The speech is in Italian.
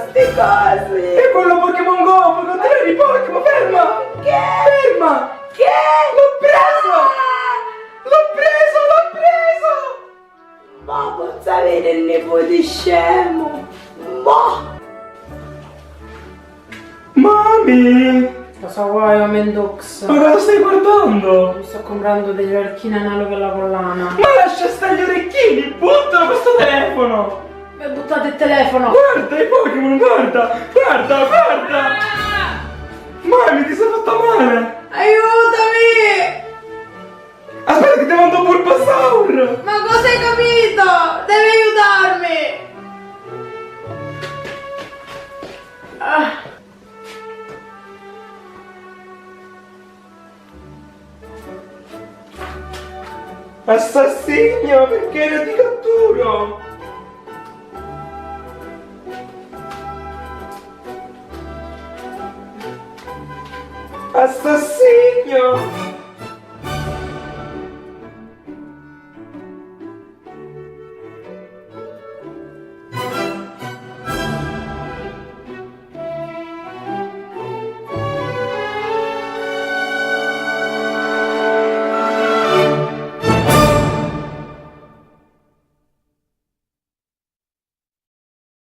sti cosi. E quello Pokémon Go, puoi controllare i Pokémon, ferma! Che? Ferma! Che? L'ho preso! Ah! L'ho preso, l'ho preso! Ma posso avere il nipote scemo? Ma! Mami! Cosa vuoi, Omendux? Ma cosa stai guardando? Mi sto comprando delle orecchine analoghe alla collana. Ma lascia stare gli orecchini, buttalo questo telefono! E buttate il telefono! Guarda i Pokémon, guarda! Guarda, guarda! Mami, ti sei fatta male! Aiutami! Aspetta che ti mando Bulbasaur! Ma cosa hai capito? Devi aiutarmi! Ah. Assassino, perché io ti catturo? Assassino!